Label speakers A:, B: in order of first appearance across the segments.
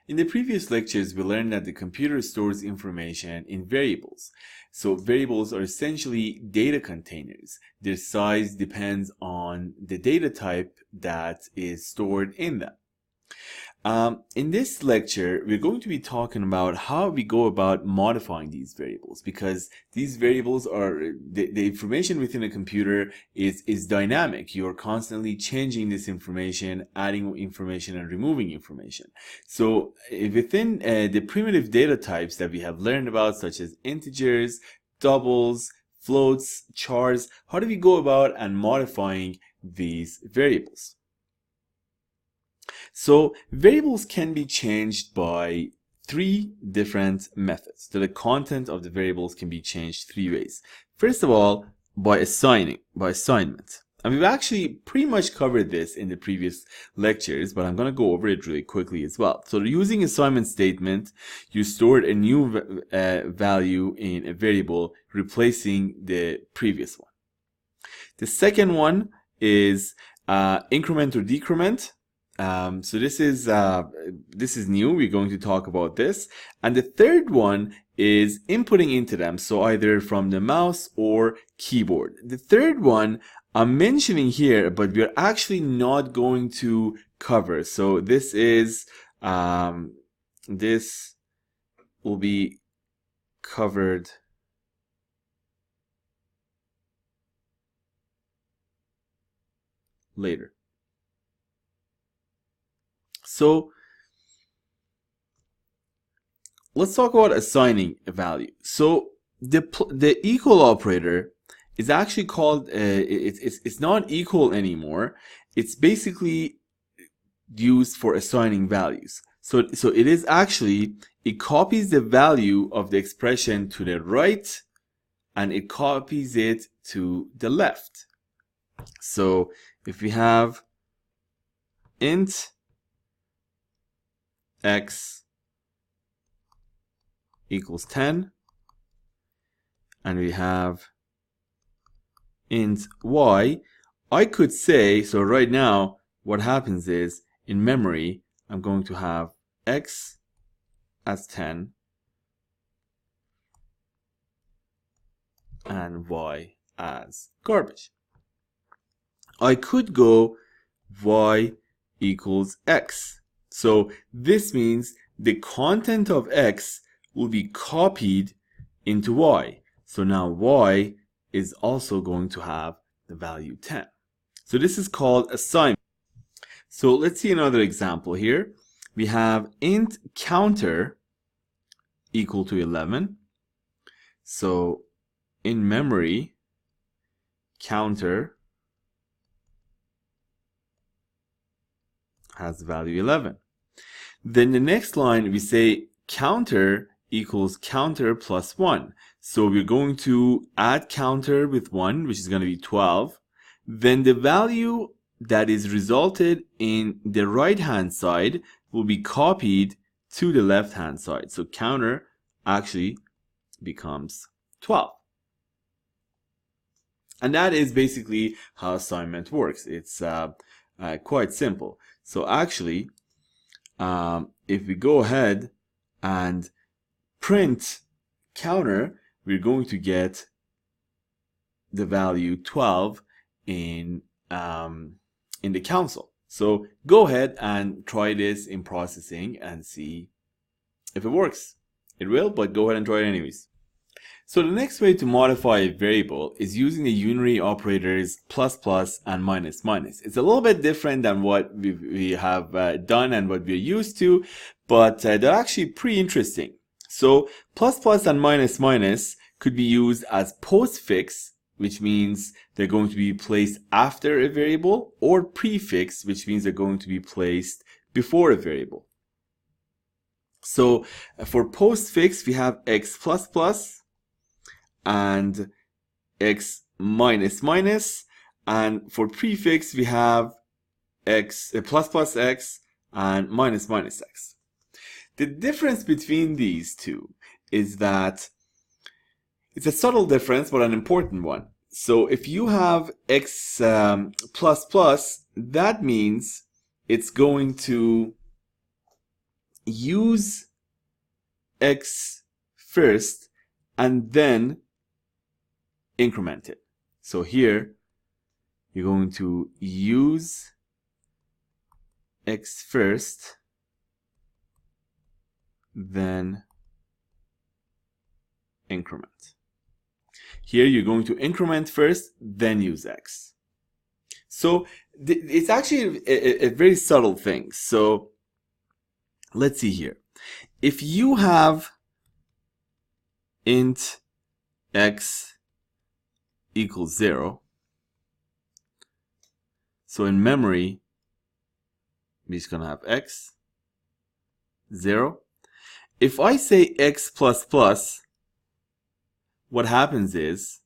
A: In the previous lectures, we learned that the computer stores information in variables. So variables are essentially data containers. Their size depends on the data type that is stored in them. In this lecture, we're going to be talking about how we go about modifying these variables, because these variables are the information within a computer is dynamic. You're constantly changing this information, adding information and removing information. So within the primitive data types that we have learned about, such as integers, doubles, floats, chars, how do we go about and modifying these variables? So variables can be changed by three different methods. So the content of the variables can be changed three ways. First of all, by assignment. And we've actually pretty much covered this in the previous lectures, but I'm going to go over it really quickly as well. So using assignment statement, you stored a new value in a variable, replacing the previous one. The second one is increment or decrement. So this is new. We're going to talk about this. And the third one is inputting into them, so either from the mouse or keyboard. The third one I'm mentioning here, but we're actually not going to cover. So this is this will be covered later. So let's talk about assigning a value. So the equal operator is actually called it's not equal anymore. It's basically used for assigning values. So it is actually, it copies the value of the expression to the right and it copies it to the left. So if we have int x equals 10 and we have int y, I could say, so right now what happens is in memory I'm going to have x as 10 and y as garbage. I could go y equals x. So this means the content of x will be copied into y. So now y is also going to have the value 10. So this is called assignment. So let's see another example here. We have int counter equal to 11. So in memory, counter has the value 11. Then the next line we say counter equals counter plus 1. So we're going to add counter with 1, which is going to be 12. Then the value that is resulted in the right hand side will be copied to the left hand side. So counter actually becomes 12. And that is basically how assignment works. It's quite simple. So actually, if we go ahead and print counter, we're going to get the value 12 in the console. So go ahead and try this in processing and see if it works. It will, but go ahead and try it anyways. So the next way to modify a variable is using the unary operators plus plus and minus minus. It's a little bit different than what we have done and what we're used to, but they're actually pretty interesting. So plus plus and minus minus could be used as postfix, which means they're going to be placed after a variable, or prefix, which means they're going to be placed before a variable. So for postfix, we have x plus plus and x minus minus, and for prefix we have x plus plus x and minus minus x. The difference between these two is that it's a subtle difference but an important one. So if you have x plus plus, that means it's going to use x first and then increment it. So here you're going to use x first, then increment. Here you're going to increment first, then use x. So it's actually a very subtle thing. So let's see here. If you have int x equals 0, so in memory, we're just going to have x, 0. If I say x plus plus, what happens is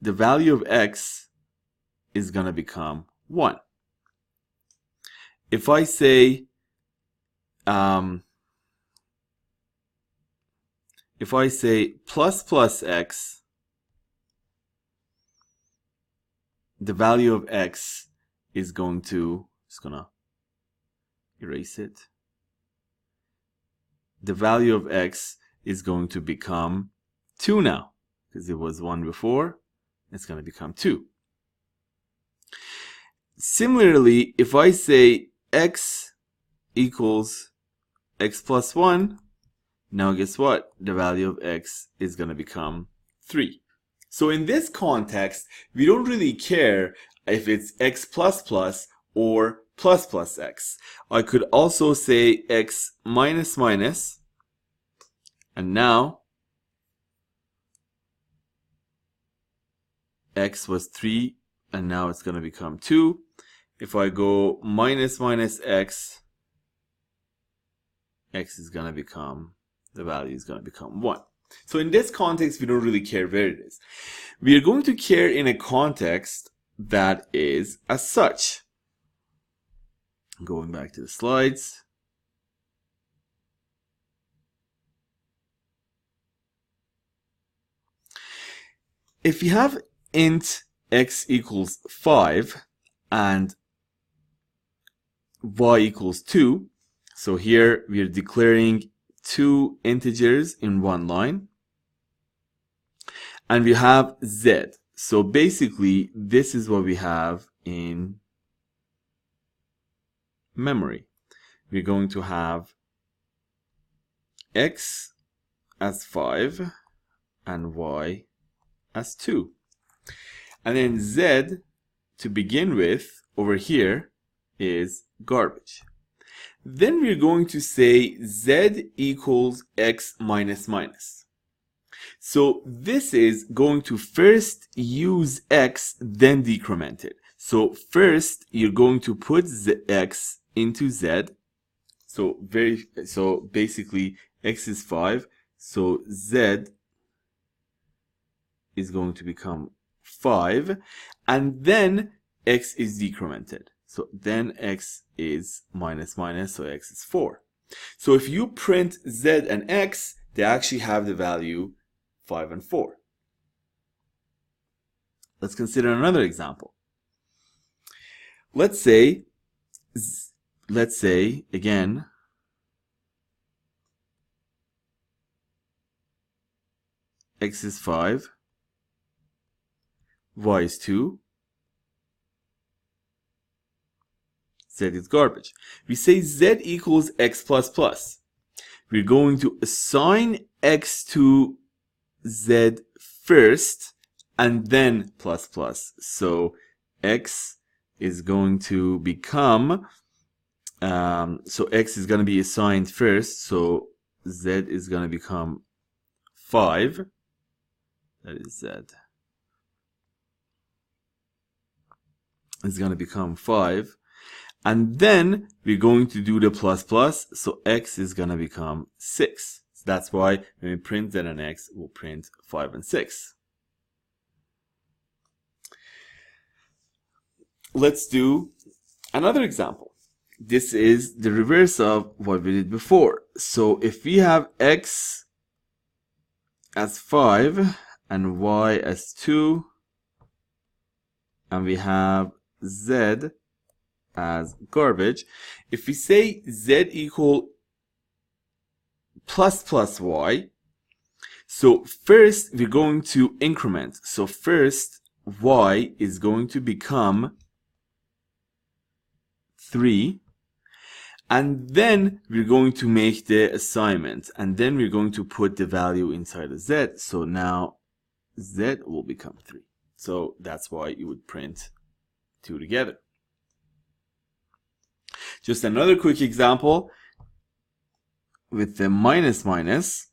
A: the value of x is going to become 1. If I say plus plus x, the value of x is going to, just gonna erase it. The value of x is going to become 2 now, because it was 1 before. It's going to become 2. Similarly, if I say x equals x plus 1, now guess what? The value of x is going to become 3. So in this context, we don't really care if it's x plus plus or plus plus x. I could also say x minus minus, and now x was 3, and now it's going to become 2. If I go minus minus x, x is going to become, the value is going to become 1. So in this context, we don't really care where it is. We are going to care in a context that is as such. Going back to the slides. If you have int x equals 5 and y equals 2, so here we are declaring 2 integers in one line, and we have z. So basically, this is what we have in memory. We're going to have x as 5 and y as 2. And then z, to begin with, over here, is garbage. Then we're going to say z equals x minus minus. So this is going to first use x, then decrement it. So first you're going to put x into z. So basically x is 5. So z is going to become 5, and then x is decremented. So then x is minus minus, so x is 4. So if you print z and x, they actually have the value 5 and 4. Let's consider another example. Let's say again, x is 5, y is 2, z is garbage. We say z equals x plus plus. We're going to assign x to z first and then plus plus. So x is going to become, so x is going to be assigned first, so z is going to become 5. That is z. Is going to become 5. And then we're going to do the plus plus, so x is going to become 6. So that's why when we print z and x, we'll print 5 and 6. Let's do another example. This is the reverse of what we did before. So if we have x as 5 and y as 2, and we have z as garbage. If we say z equal plus plus y, so first we're going to increment. So first y is going to become 3. And then we're going to make the assignment. And then we're going to put the value inside of z. So now z will become 3. So that's why you would print 2 together. Just another quick example with the minus minus.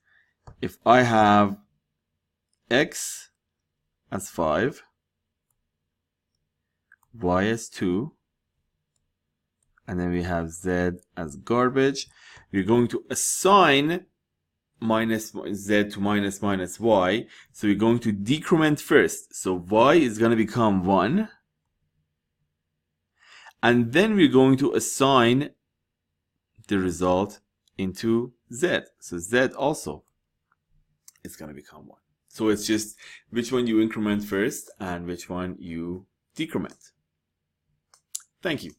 A: If I have x as 5, y as 2, and then we have z as garbage, we're going to assign minus z to minus minus y. So we're going to decrement first. So y is going to become 1. And then we're going to assign the result into z. So z also is going to become 1. So it's just which one you increment first and which one you decrement. Thank you.